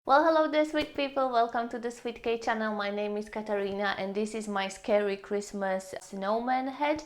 Well, hello there, sweet people. Welcome to the Sweet K channel. My name is Katarina, and this is my scary Christmas snowman head.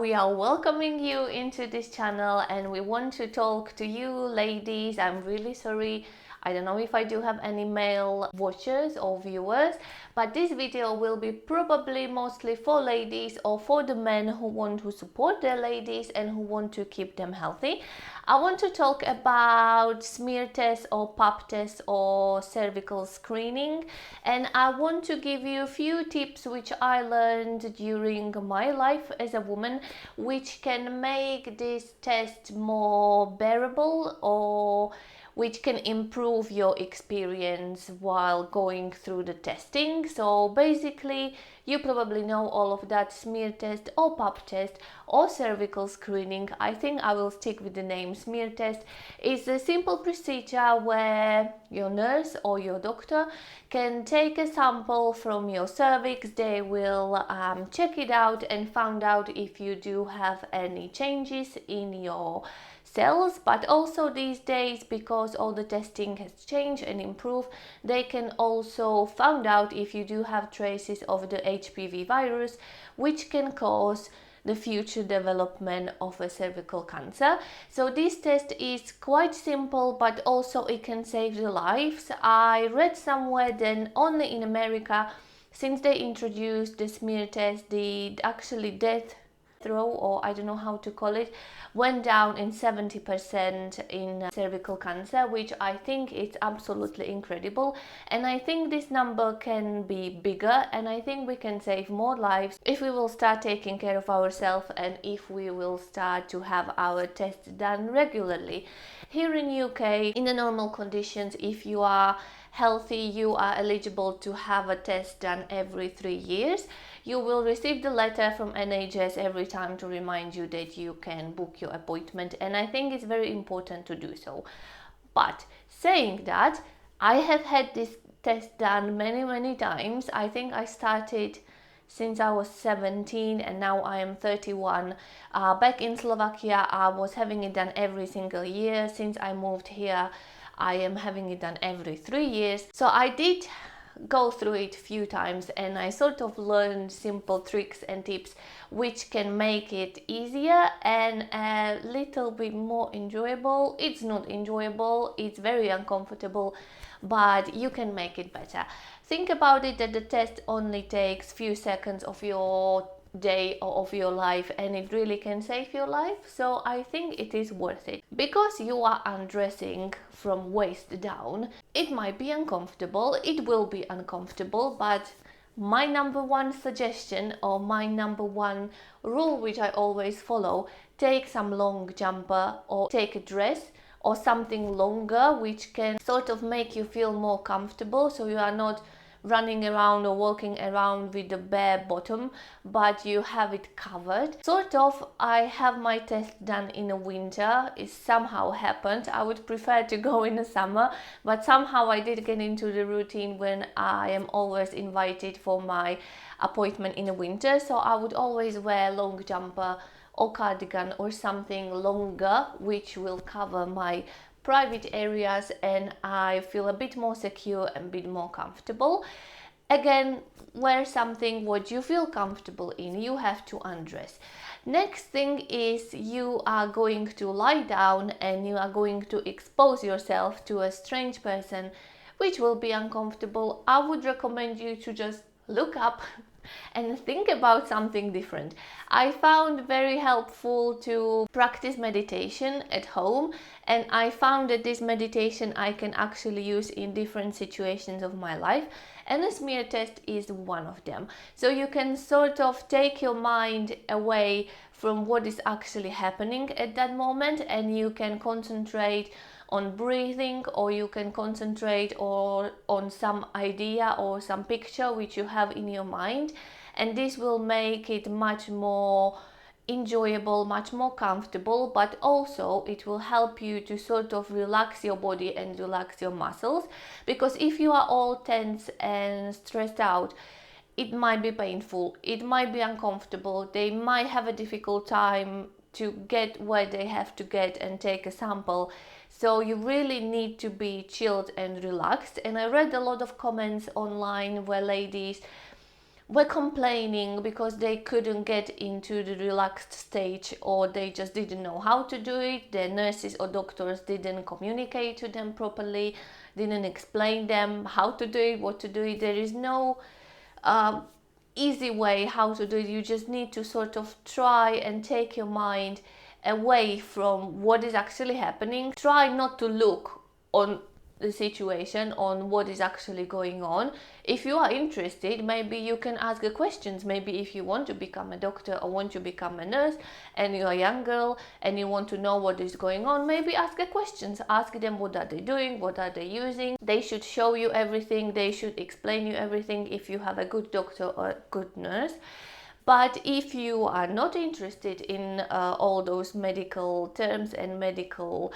We are welcoming you into this channel, and we want to talk to you, ladies. I'm really sorry. I don't know if I do have any male watchers or viewers, but this video will be probably mostly for ladies or for the men who want to support their ladies and who want to keep them healthy. I want to talk about smear tests or pap tests or cervical screening, and I want to give you a few tips which I learned during my life as a woman, which can make this test more bearable or which can improve your experience while going through the testing. So basically, you probably know all of that: smear test or pap test or cervical screening. I think I will stick with the name smear test. It's a simple procedure where your nurse or your doctor can take a sample from your cervix. They will check it out and find out if you do have any changes in your cells, but also these days, because all the testing has changed and improved, they can also find out if you do have traces of the HPV virus, which can cause the future development of a cervical cancer. So this test is quite simple, but also it can save the lives. I read somewhere that only in America, since they introduced the smear test, the actually death throw, or I don't know how to call it, went down in 70% in cervical cancer, which I think is absolutely incredible. And I think this number can be bigger, and I think we can save more lives if we will start taking care of ourselves and if we will start to have our tests done regularly. Here in UK, in the normal conditions, if you are healthy, you are eligible to have a test done every 3 years. You will receive the letter from NHS every time to remind you that you can book your appointment, and I think it's very important to do so. But saying that, I have had this test done many times. I think I started since I was 17 and now I am 31. Back in Slovakia, I was having it done every single year. Since I moved here, I am having it done every 3 years. So I did go through it a few times, and I sort of learned simple tricks and tips which can make it easier and a little bit more enjoyable. It's not enjoyable, it's very uncomfortable, but you can make it better. Think about it that the test only takes few seconds of your day or of your life, and it really can save your life. So I think it is worth it. Because you are undressing from waist down, it might be uncomfortable, it will be uncomfortable, but my number one suggestion or my number one rule, which I always follow: take some long jumper or take a dress or something longer which can sort of make you feel more comfortable, so you are not running around or walking around with the bare bottom, but you have it covered. Sort of, I have my test done in the winter. It somehow happened. I would prefer to go in the summer, but somehow I did get into the routine when I am always invited for my appointment in the winter. So I would always wear long jumper or cardigan or something longer which will cover my private areas, and I feel a bit more secure and a bit more comfortable. Again, wear something what you feel comfortable in. You have to undress. Next thing is you are going to lie down and you are going to expose yourself to a strange person, which will be uncomfortable. I would recommend you to just look up and think about something different. I found very helpful to practice meditation at home, and I found that this meditation I can actually use in different situations of my life, and a smear test is one of them. So you can sort of take your mind away from what is actually happening at that moment, and you can concentrate on breathing, or you can concentrate on some idea or some picture which you have in your mind, and this will make it much more enjoyable, much more comfortable, but also it will help you to sort of relax your body and relax your muscles, because if you are all tense and stressed out, it might be painful, it might be uncomfortable, they might have a difficult time to get where they have to get and take a sample. So you really need to be chilled and relaxed. And I read a lot of comments online where ladies were complaining because they couldn't get into the relaxed stage, or they just didn't know how to do it. Their nurses or doctors didn't communicate to them properly, didn't explain them how to do it, what to do it. There is no easy way how to do it. You just need to sort of try and take your mind away from what is actually happening. Try not to look on the situation, on what is actually going on. If you are interested, maybe you can ask the questions. Maybe if you want to become a doctor or want to become a nurse and you're a young girl and you want to know what is going on, maybe ask the questions. Ask them what are they doing, what are they using. They should show you everything, they should explain you everything if you have a good doctor or a good nurse. But if you are not interested in all those medical terms and medical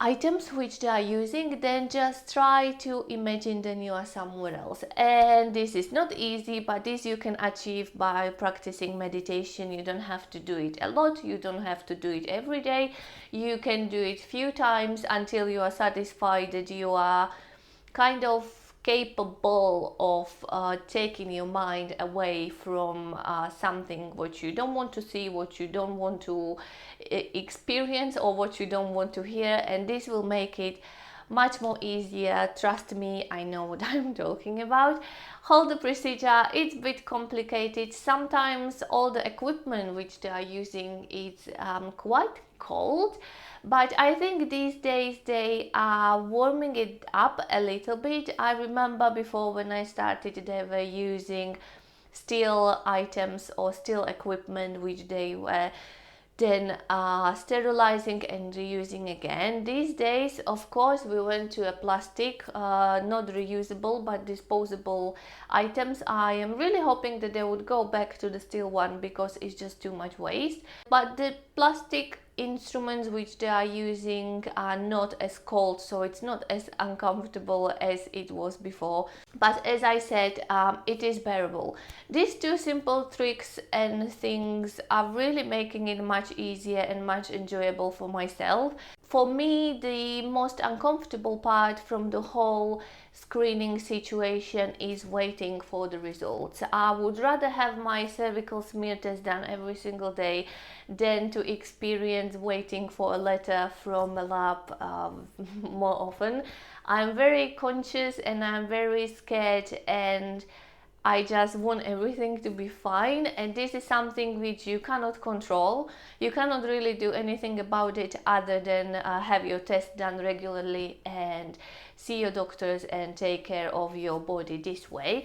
items which they are using, then just try to imagine that you are somewhere else. And this is not easy, but this you can achieve by practicing meditation. You don't have to do it a lot, you don't have to do it every day. You can do it few times until you are satisfied that you are kind of capable of taking your mind away from something what you don't want to see, what you don't want to experience, or what you don't want to hear. And this will make it much more easier. Trust me, I know what I'm talking about. Whole the procedure, it's a bit complicated. Sometimes all the equipment which they are using is quite cold, but I think these days they are warming it up a little bit. I remember before when I started, they were using steel items or steel equipment which they were then sterilizing and reusing again. These days, of course, we went to a plastic, not reusable but disposable items. I am really hoping that they would go back to the steel one because it's just too much waste. But the plastic instruments which they are using are not as cold, so it's not as uncomfortable as it was before. But as I said, it is bearable. These two simple tricks and things are really making it much easier and much enjoyable for myself. For me, the most uncomfortable part from the whole screening situation is waiting for the results. I would rather have my cervical smear test done every single day than to experience waiting for a letter from a lab more often. I'm very conscious and I'm very scared, and I just want everything to be fine, and this is something which you cannot control. You cannot really do anything about it other than have your test done regularly and see your doctors and take care of your body this way.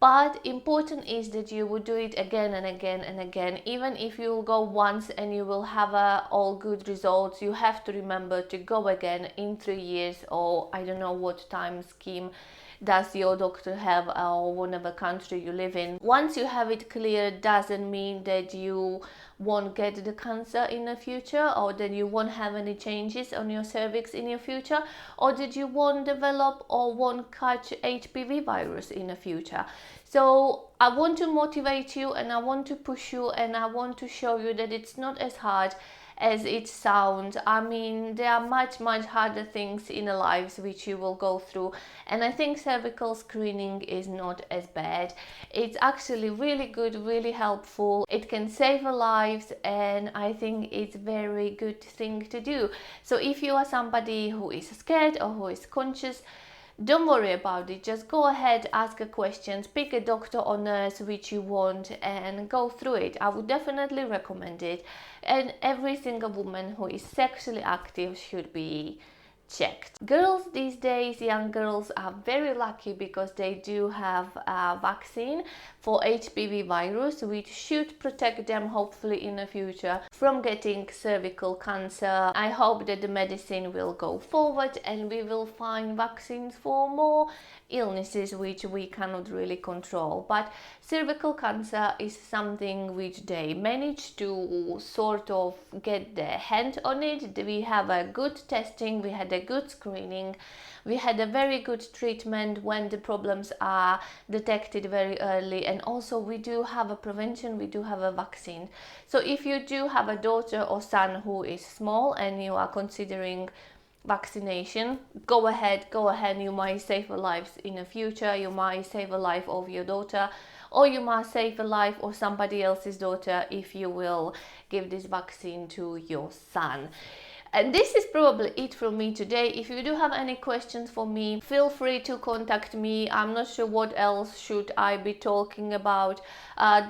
But important is that you will do it again and again and again. Even if you will go once and you will have all good results, you have to remember to go again in 3 years, or I don't know what time scheme does your doctor have, or whatever country you live in. Once you have it clear, doesn't mean that you won't get the cancer in the future, or that you won't have any changes on your cervix in your future, or that you won't develop or won't catch HPV virus in the future. So I want to motivate you, and I want to push you, and I want to show you that it's not as hard as it sounds. I mean, there are much harder things in our lives which you will go through, and I think cervical screening is not as bad. It's actually really good, really helpful. It can save our lives, and I think it's a very good thing to do. So if you are somebody who is scared or who is conscious, don't worry about it. Just go ahead, ask a questions, pick a doctor or nurse which you want, and go through it. I would definitely recommend it. And every single woman who is sexually active should be checked. Girls these days, young girls, are very lucky because they do have a vaccine for HPV virus, which should protect them hopefully in the future from getting cervical cancer. I hope that the medicine will go forward and we will find vaccines for more illnesses which we cannot really control. But cervical cancer is something which they managed to sort of get their hand on it. We have a good testing, we had a good screening, we had a very good treatment when the problems are detected very early, and also we do have a prevention, we do have a vaccine. So if you do have a daughter or son who is small and you are considering vaccination, go ahead. You might save a life in the future. You might save a life of your daughter, or you might save a life of somebody else's daughter if you will give this vaccine to your son. And this is probably it from me today. If you do have any questions for me, feel free to contact me. I'm not sure what else should I be talking about.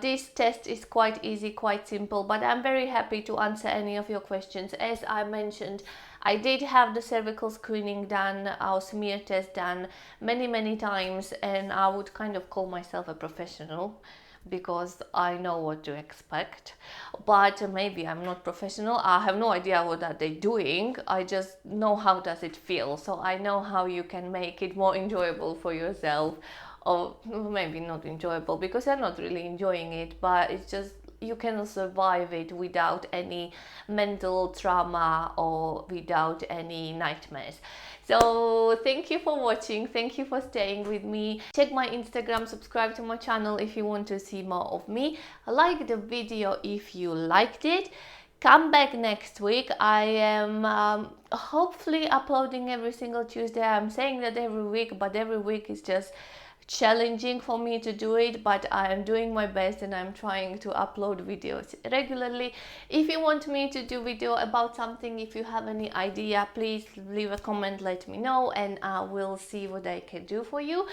This test is quite easy, quite simple, but I'm very happy to answer any of your questions. As I mentioned, I did have the cervical screening done, our smear test done many times, and I would kind of call myself a professional because I know what to expect. But maybe I'm not professional. I have no idea what are they doing. I just know how does it feel. So I know how you can make it more enjoyable for yourself, or maybe not enjoyable because you're not really enjoying it, but it's just you can survive it without any mental trauma or without any nightmares. So thank you for watching, thank you for staying with me. Check my Instagram, subscribe to my channel if you want to see more of me. Like the video if you liked it. Come back next week. I am hopefully uploading every single Tuesday. I'm saying that every week, but every week is just challenging for me to do it, but I am doing my best and I'm trying to upload videos regularly. If you want me to do video about something, if you have any idea, please leave a comment, let me know, and I will see what I can do for you.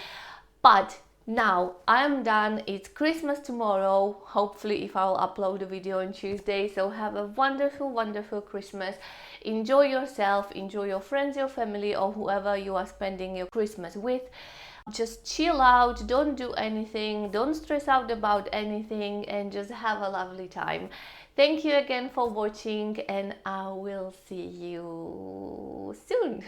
But now I'm done. It's Christmas tomorrow, hopefully, if I'll upload a video on Tuesday. So have a wonderful Christmas. Enjoy yourself, enjoy your friends, your family, or whoever you are spending your Christmas with. Just chill out, don't do anything, don't stress out about anything, and just have a lovely time. Thank you again for watching, and I will see you soon.